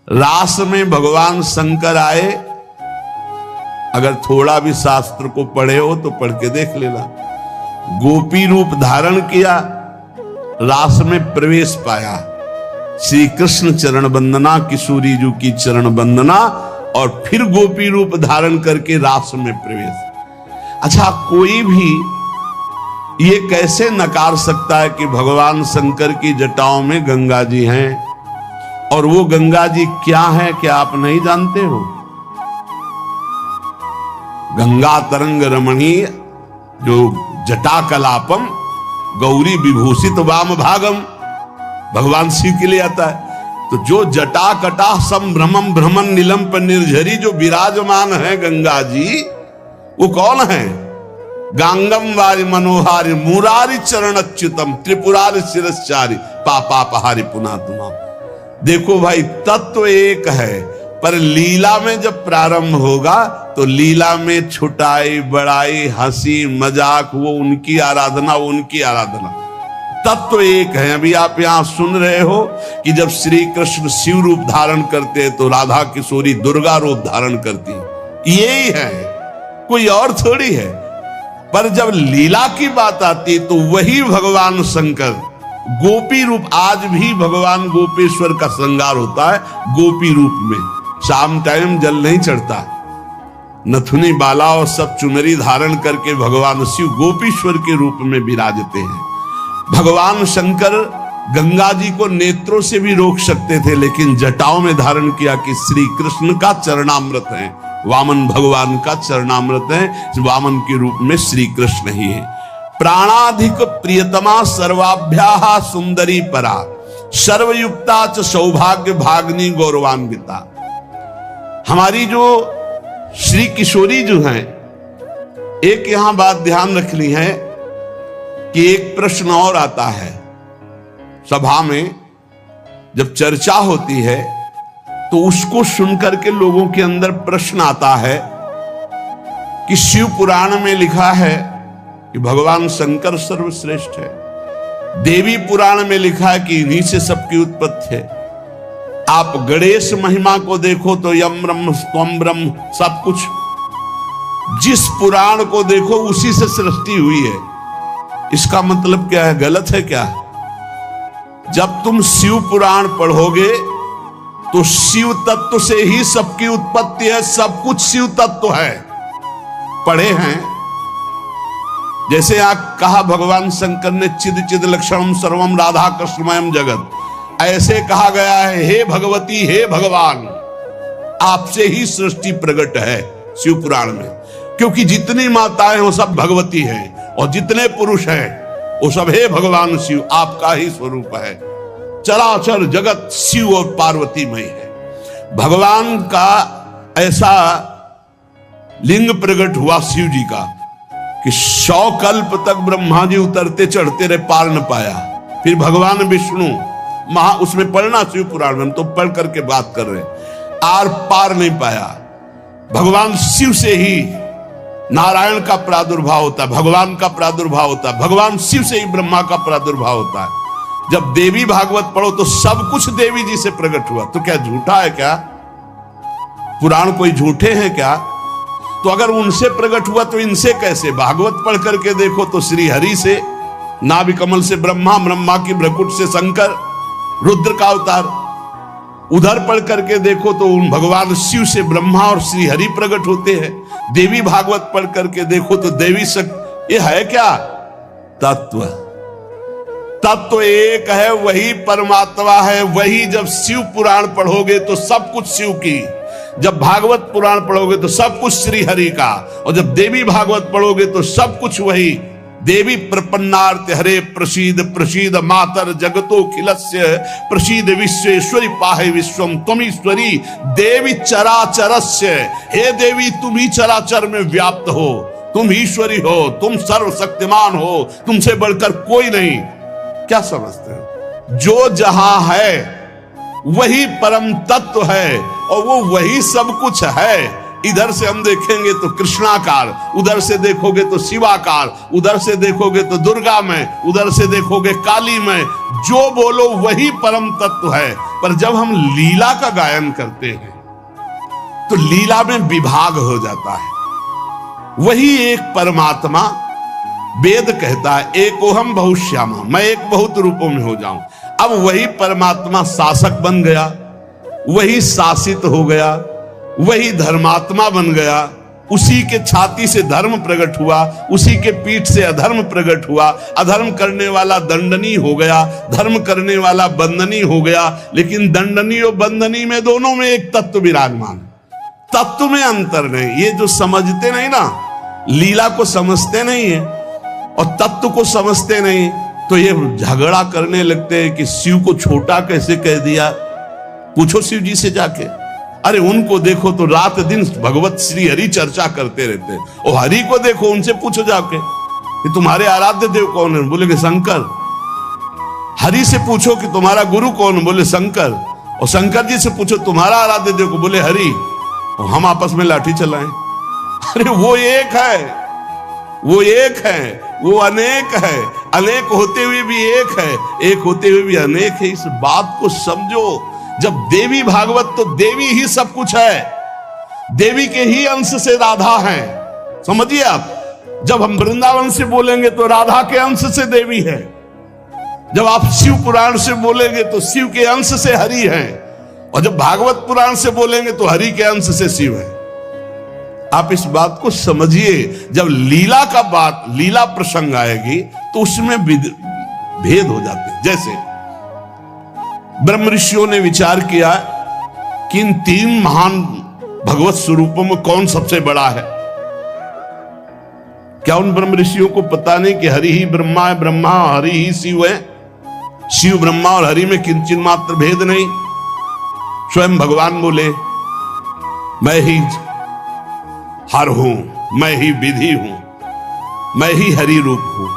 रास में भगवान शंकर आए। अगर थोड़ा भी शास्त्र को पढ़े हो तो पढ़ के देख लेना। गोपी रूप धारण किया, रास में प्रवेश पाया, श्री कृष्ण चरण वंदना, किशोरी जी की चरण वंदना, और फिर गोपी रूप धारण करके रास में प्रवेश। अच्छा, कोई भी ये कैसे नकार सकता है कि भगवान शंकर की जटाओं में गंगा जी हैं, और वो गंगा जी क्या है, क्या आप नहीं जानते हो? गंगा तरंग रमणीय जो जटा कलापम गौरी विभूषित वाम भागम, भगवान शिव के लिए आता है। तो जो जटा कटा संभ्रमम भ्रमण नीलम पर निर्झरी जो विराजमान है गंगा जी, वो कौन है? गांगम वारि मनोहारि मुरारी चरण अच्युतम त्रिपुरारि शिरश्चारी पापा पहारी पुना तुमा। देखो भाई, तत्व एक है, पर लीला में जब प्रारंभ होगा तो लीला में छुटाई बड़ाई हंसी मजाक वो उनकी आराधना, वो उनकी आराधना। तत्व एक है। अभी आप यहां सुन रहे हो कि जब श्री कृष्ण शिव रूप धारण करते हैं तो राधा किशोरी दुर्गा रूप धारण करती है, यही है, कोई और थोड़ी है। पर जब लीला की बात आती है तो वही भगवान शंकर गोपी रूप, आज भी भगवान गोपेश्वर का श्रृंगार होता है गोपी रूप में। शाम टाइम जल नहीं चढ़ता, नथुनी बाला और सब चुनरी धारण करके भगवान शिव गोपीश्वर के रूप में विराजते हैं। भगवान शंकर गंगा जी को नेत्रों से भी रोक सकते थे, लेकिन जटाओं में धारण किया कि श्री कृष्ण का चरणामृत है, वामन भगवान का चरणामृत है, वामन के रूप में श्री कृष्ण ही है। प्राणाधिक प्रियतमा सर्वाभ्याः सुंदरी परा सर्वयुक्ता च सौभाग्य भाग्नि गौरवान्विता। हमारी जो श्री किशोरी जो हैं, एक यहां बात ध्यान रखनी है कि एक प्रश्न और आता है सभा में, जब चर्चा होती है तो उसको सुनकर के लोगों के अंदर प्रश्न आता है कि शिव पुराण में लिखा है कि भगवान शंकर सर्वश्रेष्ठ है, देवी पुराण में लिखा है कि इन्हीं से सबकी उत्पत्ति है। आप गणेश महिमा को देखो तो यम ब्रह्म स्वम ब्रह्म, सब कुछ जिस पुराण को देखो उसी से सृष्टि हुई है। इसका मतलब क्या है? गलत है क्या? जब तुम शिव पुराण पढ़ोगे तो शिव तत्व से ही सबकी उत्पत्ति है, सब कुछ शिव तत्व है। पढ़े हैं, जैसे यहां कहा भगवान शंकर ने चिद चिद लक्षणम सर्वम राधा कृष्णमयम जगत, ऐसे कहा गया है हे भगवती हे भगवान, आपसे ही सृष्टि प्रकट है शिव पुराण में। क्योंकि जितनी माताएं वो सब भगवती हैं, और जितने पुरुष हैं वो सब हे भगवान शिव, आपका ही स्वरूप है। चराचर जगत शिव और पार्वतीमय है। भगवान का ऐसा लिंग प्रकट हुआ शिव जी का कि 100 कल्प तक ब्रह्मा जी उतरते चढ़ते रहे, पार न पाया। फिर भगवान विष्णु उसमें पढ़ना शिव पुराण में, हम तो पढ़ करके बात कर रहे, आर पार नहीं पाया। भगवान शिव से ही नारायण का प्रादुर्भाव होता है, भगवान का प्रादुर्भाव होता है, भगवान शिव से ही ब्रह्मा का प्रादुर्भाव होता है। जब देवी भागवत पढ़ो तो सब कुछ देवी जी से प्रकट हुआ। तो क्या झूठा है क्या? पुराण कोई झूठे हैं क्या? तो अगर उनसे प्रकट हुआ तो इनसे कैसे? भागवत पढ़ करके देखो तो श्री हरि से, नाभि कमल से ब्रह्मा, ब्रह्मा की भ्रकुट से शंकर, रुद्र का अवतार। उधर पढ़ करके देखो तो उन भगवान शिव से ब्रह्मा और श्री हरि प्रकट होते हैं। देवी भागवत पढ़ करके देखो तो देवी शक्ति। ये है क्या? तत्व। तत्व एक है, वही परमात्मा है, वही। जब शिव पुराण पढ़ोगे तो सब कुछ शिव की, जब भागवत पुराण पढ़ोगे तो सब कुछ श्री हरि का, और जब देवी भागवत पढ़ोगे तो सब कुछ वही। देवी प्रपन्नार्थ हरे प्रसीद प्रसीद मातर जगतो खिलस्य प्रसीद विश्वेश्वरी पाहे विश्वम त्वमीश्वरी देवी चराचरस्य। हे देवी, तुम ही चराचर में व्याप्त हो, तुम ईश्वरी हो, तुम सर्वशक्तिमान हो, तुमसे बढ़कर कोई नहीं। क्या समझते हो? जो जहां है वही परम तत्व है, और वो वही सब कुछ है। इधर से हम देखेंगे तो कृष्णाकार, उधर से देखोगे तो शिवाकार, उधर से देखोगे तो दुर्गामय, उधर से देखोगे कालीमय। जो बोलो वही परम तत्व है। पर जब हम लीला का गायन करते हैं तो लीला में विभाग हो जाता है। वही एक परमात्मा, वेद कहता है एकोहम बहुश्यामा, मैं एक बहुत रूपों में हो जाऊं। अब वही परमात्मा शासक बन गया, वही शासित हो गया, वही धर्मात्मा बन गया। उसी के छाती से धर्म प्रकट हुआ, उसी के पीठ से अधर्म प्रकट हुआ। अधर्म करने वाला दंडनीय हो गया, धर्म करने वाला बंदनीय हो गया। लेकिन दंडनीय और बंदनीय में दोनों में एक तत्व विराजमान, तत्व में अंतर नहीं। ये जो समझते नहीं ना, लीला को समझते नहीं है और तत्व को समझते नहीं, तो ये झगड़ा करने लगते हैं कि शिव को छोटा कैसे कह दिया। पूछो शिव जी से जाके, अरे उनको देखो तो रात दिन भगवत श्री हरि चर्चा करते रहते हैं, और हरि को देखो, उनसे पूछो जाके कि तुम्हारे आराध्य देव कौन है, बोलेंगे शंकर। हरि से पूछो कि तुम्हारा गुरु कौन, बोले शंकर। और शंकर जी से पूछो तुम्हारा आराध्य देव को, बोले हरि। और हम आपस में लाठी चलाएं। अरे वो एक है, वो एक है, वो अनेक है। अनेक होते हुए भी एक है, एक होते हुए भी अनेक है। इस बात को समझो। जब देवी भागवत, तो देवी ही सब कुछ है, देवी के ही अंश से राधा है। समझिए आप, जब हम वृंदावन से बोलेंगे तो राधा के अंश से देवी है। जब आप शिव पुराण से बोलेंगे तो शिव के अंश से हरि है, और जब भागवत पुराण से बोलेंगे तो हरि के अंश से शिव है। आप इस बात को समझिए। जब लीला का बात, लीला प्रसंग आएगी तो उसमें भेद हो जाते हैं। जैसे ब्रह्म ऋषियों ने विचार किया कि इन तीन महान भगवत स्वरूपों में कौन सबसे बड़ा है। क्या उन ब्रह्म ऋषियों को पता नहीं कि हरि ही ब्रह्मा है, ब्रह्मा हरि ही शिव है। शिव ब्रह्मा और हरि में किंचित मात्र भेद नहीं। स्वयं भगवान बोले मैं ही हर हूं, मैं ही विधि हूं, मैं ही हरि रूप हूं।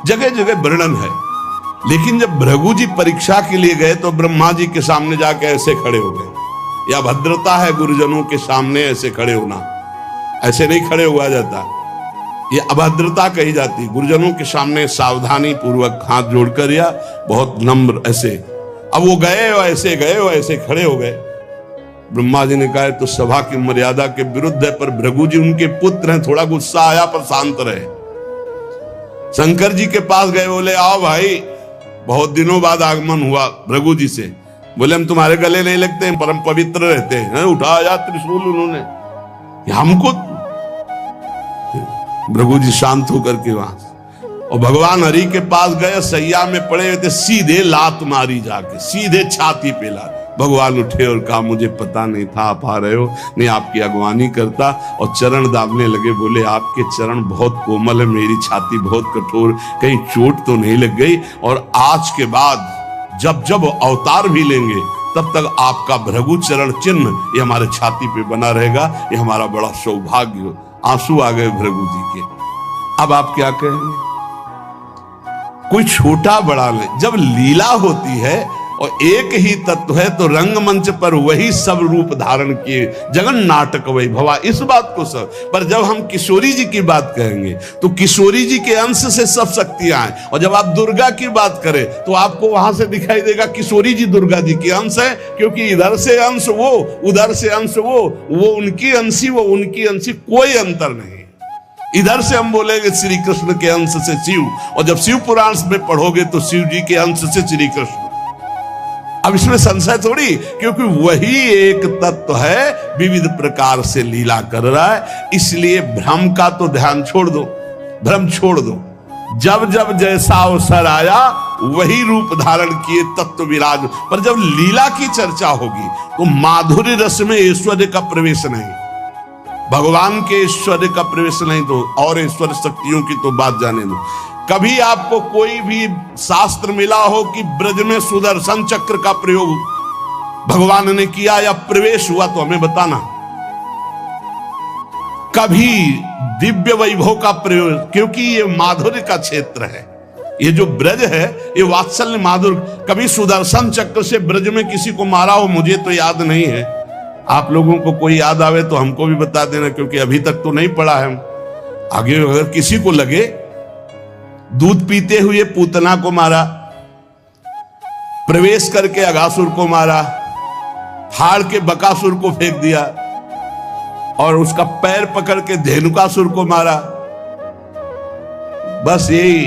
जगह जगह वर्णन है। लेकिन जब भृगु जी परीक्षा के लिए गए तो ब्रह्मा जी के सामने जाके ऐसे खड़े हो गए। यह भद्रता है गुरुजनों के सामने ऐसे खड़े होना, ऐसे नहीं खड़े हुआ जाता, ये अभद्रता कही जाती। गुरुजनों के सामने सावधानी पूर्वक हाथ जोड़कर या बहुत नम्र ऐसे। अब वो गए और ऐसे खड़े हो गए। ब्रह्मा जी ने कहा तो सभा की मर्यादा के विरुद्ध है, पर भृगु जी उनके पुत्र हैं, थोड़ा गुस्सा आया पर शांत रहे। शंकर जी के पास गए, बोले आओ भाई, बहुत दिनों बाद आगमन हुआ भृगु जी से। बोले हम तुम्हारे गले नहीं लगते हैं, परम पवित्र रहते हैं। उठाया त्रिशूल उन्होंने हमको। भृगु जी शांत होकर के वहां, और भगवान हरि के पास गए, सैया में पड़े हुए थे, सीधे लात मारी जाके, सीधे छाती पे लात। भगवान उठे और कहा मुझे पता नहीं था आप आ रहे हो, नहीं आपकी अगवानी करता। और चरण दाबने लगे। बोले आपके चरण बहुत कोमल है, मेरी छाती बहुत कठोर, कहीं चोट तो नहीं लग गई। और आज के बाद जब जब अवतार भी लेंगे तब तक आपका भृगु चरण चिन्ह ये हमारे छाती पे बना रहेगा, ये हमारा बड़ा सौभाग्य हो। आंसू आ गए भृगु जी के। अब आप क्या कहेंगे? कोई छोटा बड़ा नहीं। जब लीला होती है और एक ही तत्व है तो रंगमंच पर वही सब रूप धारण किए, जगन नाटक वैभवा, इस बात को सब। पर जब हम किशोरी जी की बात करेंगे तो किशोरी जी के अंश से सब शक्तियां हैं। और जब आप दुर्गा की बात करें तो आपको वहां से दिखाई देगा किशोरी जी दुर्गा जी के अंश है, क्योंकि इधर से अंश वो, उधर से अंश वो उनकी अंशी, वो उनकी अंशी, कोई अंतर नहीं। इधर से हम बोलेंगे श्री कृष्ण के अंश से शिव, और जब शिव पुराण में पढ़ोगे तो शिव जी के अंश से श्री कृष्ण। अब इसमें संशय थोड़ी, क्योंकि वही एक तत्व है, विविध प्रकार से लीला कर रहा है। इसलिए भ्रम का तो ध्यान छोड़ दो, भ्रम छोड़ दो। जब जब जैसा अवसर आया वही रूप धारण किए तत्व विराज। पर जब लीला की चर्चा होगी तो माधुर्य रस में ऐश्वर्य का प्रवेश नहीं, भगवान के ऐश्वर्य का प्रवेश नहीं, तो और ऐश्वर्य शक्तियों की तो बात जाने दो। कभी आपको कोई भी शास्त्र मिला हो कि ब्रज में सुदर्शन चक्र का प्रयोग भगवान ने किया या प्रवेश हुआ, तो हमें बताना। कभी दिव्य वैभव का प्रयोग, क्योंकि ये माधुर्य का क्षेत्र है, ये जो ब्रज है ये वात्सल्य माधुर्य। कभी सुदर्शन चक्र से ब्रज में किसी को मारा हो मुझे तो याद नहीं है, आप लोगों को कोई याद आवे तो हमको भी बता देना, क्योंकि अभी तक तो नहीं पढ़ा है हम। आगे अगर किसी को लगे, दूध पीते हुए पूतना को मारा, प्रवेश करके अघासुर को मारा, फाड़ के बकासुर को फेंक दिया और उसका पैर पकड़ के धेनुकासुर को मारा। बस यही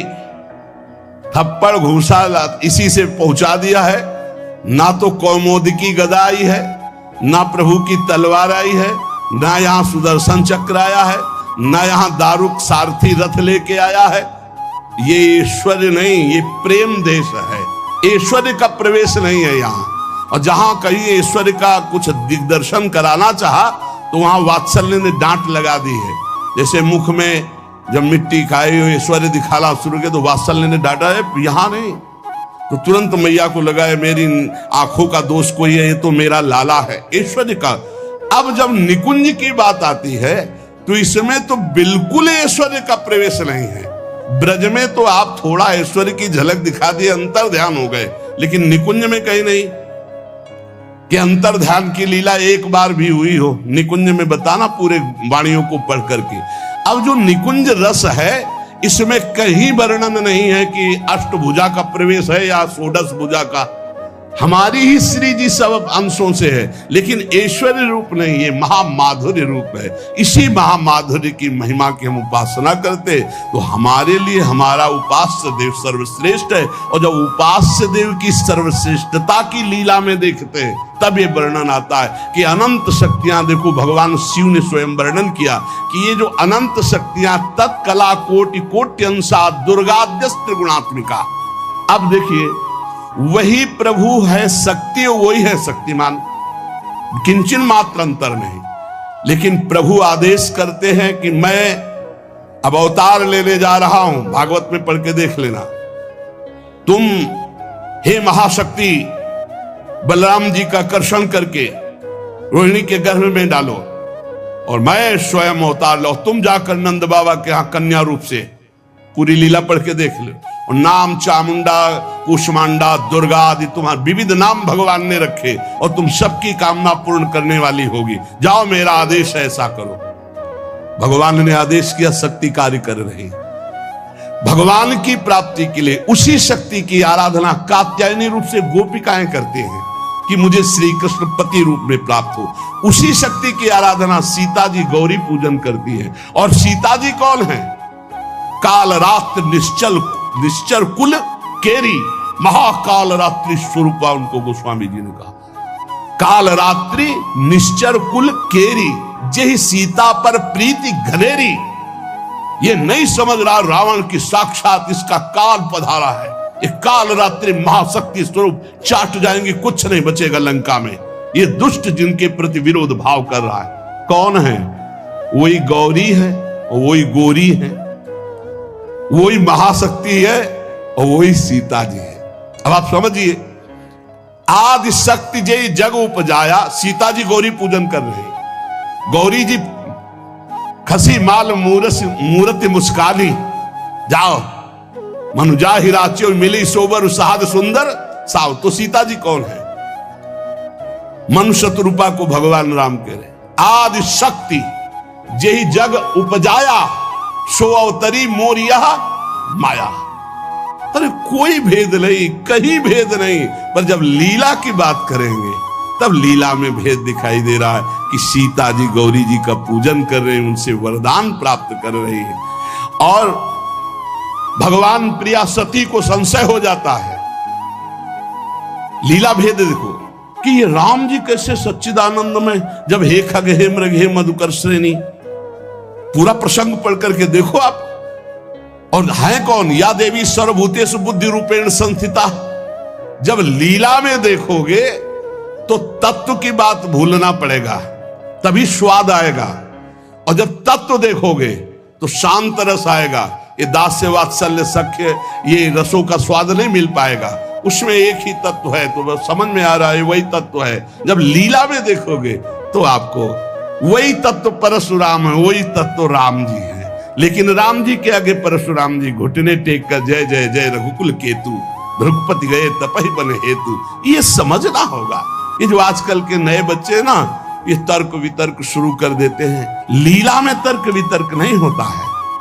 थप्पड़ घूसा इसी से पहुंचा दिया है। ना तो कौमोदकी गदा आई है, ना प्रभु की तलवार आई है, ना यहां सुदर्शन चक्र आया है, ना यहां दारुक सारथी रथ लेके आया है। ये ऐश्वर्य नहीं, ये प्रेम देश है। ऐश्वर्य का प्रवेश नहीं है यहाँ। और जहां कहीं ऐश्वर्य का कुछ दिग्दर्शन कराना चाहा तो वहां वात्सल्य ने डांट लगा दी है। जैसे मुख में जब मिट्टी खाई ऐश्वर्य दिखाना शुरू किया तो वात्सल्य ने डांटा है, यहां नहीं। तो तुरंत मैया को लगा है मेरी आंखों का दोष कोई है, ये तो मेरा लाला है ऐश्वर्य का। अब जब निकुंज की बात आती है तो इसमें तो बिल्कुल ऐश्वर्य का प्रवेश नहीं है। ब्रज में तो आप थोड़ा ऐश्वर्य की झलक दिखा दिए, अंतर ध्यान हो गए, लेकिन निकुंज में कहीं नहीं कि अंतर ध्यान की लीला एक बार भी हुई हो। निकुंज में बताना पूरे वाणियों को पढ़ करके। अब जो निकुंज रस है इसमें कहीं वर्णन नहीं है कि अष्टभुजा का प्रवेश है या षोडश भुजा का। हमारी ही श्री जी सब अंशों से है, लेकिन ऐश्वर्य रूप नहीं, ये महामाधुर्य रूप है। इसी महामाधुर्य की महिमा की हम उपासना करते तो हमारे लिए हमारा उपास्य देव सर्वश्रेष्ठ है। और जब उपास्य देव की सर्वश्रेष्ठता की लीला में देखते हैं तब ये वर्णन आता है कि अनंत शक्तियां, देखो भगवान शिव ने स्वयं वर्णन किया कि ये जो अनंत शक्तियां तत्कला कोटि कोट्यंसा दुर्गाद्यस्त्र गुणात्मिका। अब देखिए वही प्रभु है शक्ति, वही है शक्तिमान, किंचन मात्र अंतर नहीं। लेकिन प्रभु आदेश करते हैं कि मैं अब अवतार लेने जा रहा हूं, भागवत में पढ़ के देख लेना। तुम हे महाशक्ति बलराम जी का कर्षण करके रोहिणी के गर्भ में डालो और मैं स्वयं अवतार लो। तुम जाकर नंद बाबा के यहां कन्या रूप से पूरी लीला पढ़ के देख लो। और नाम चामुंडा, कुष्मांडा, दुर्गा आदि तुम्हारे विविध नाम भगवान ने रखे और तुम सबकी कामना पूर्ण करने वाली होगी। जाओ मेरा आदेश है, ऐसा करो। भगवान ने आदेश किया, शक्ति कार्य कर रही। भगवान की प्राप्ति के लिए उसी शक्ति की आराधना कात्यायनी रूप से गोपिकाएं करते हैं कि मुझे श्री कृष्ण पति रूप में प्राप्त हो। उसी शक्ति की आराधना सीता जी गौरी पूजन करती है। और सीता जी कौन है? काल रात्र निश्चर कुल केरी, महाकाल रात्रि स्वरूपा उनको गोस्वामी जी ने कहा। काल रात्रि निश्चर कुल केरी, जय सीता पर प्रीति घनेरी। ये नहीं समझ रहा रावण की साक्षात इसका काल पधारा है। ये काल रात्रि महाशक्ति स्वरूप चाट जाएंगे, कुछ नहीं बचेगा लंका में। ये दुष्ट जिनके प्रति विरोध भाव कर रहा है कौन है? वही गौरी है और वही गोरी है, वही महाशक्ति है और वही सीता जी है। अब आप समझिए, आदि शक्ति जय जग उपजाया, सीता जी गौरी पूजन कर रहे हैं। गौरी जी खसी माल मूर्ति मुस्कानी, जाओ मनुजा हिराच्यो मिली सोबर साध सुंदर साव। तो सीता जी कौन है? मनुष्य रूपा को भगवान राम कह रहे। आदि शक्ति जय जग उपजाया, सो अवतरी मोरिया माया। अरे कोई भेद नहीं, कहीं भेद नहीं। पर जब लीला की बात करेंगे तब लीला में भेद दिखाई दे रहा है कि सीता जी गौरी जी का पूजन कर रहे हैं, उनसे वरदान प्राप्त कर रहे हैं। और भगवान प्रिया सती को संशय हो जाता है। लीला भेद देखो कि ये राम जी कैसे सच्चिदानंद में, जब हे खग हे मृग हे मधुकर श्रेणी, पूरा प्रसंग पढ़ करके देखो आप। और है कौन? या देवी सर्वभूतेषु बुद्धि रूपेण संस्थिता। जब लीला में देखोगे तो तत्व की बात भूलना पड़ेगा, तभी स्वाद आएगा। और जब तत्व देखोगे तो शांत रस आएगा। ये दास्य वात्सल्य सख्य, ये रसों का स्वाद नहीं मिल पाएगा। उसमें एक ही तत्व है, तो समझ में आ रहा है वही तत्व है। जब लीला में देखोगे तो आपको वही तत्व परशुराम है, वही तत्व राम जी है। लेकिन राम जी के आगे परशुराम जी घुटने टेक कर जय जय जय रघुकुल केतु, भृगुपति गए तपहि बन हेतु। ये समझना होगा। ये जो आजकल के नए बच्चे ना, ये तर्क वितर्क शुरू कर देते हैं। लीला में तर्क वितर्क नहीं होता है।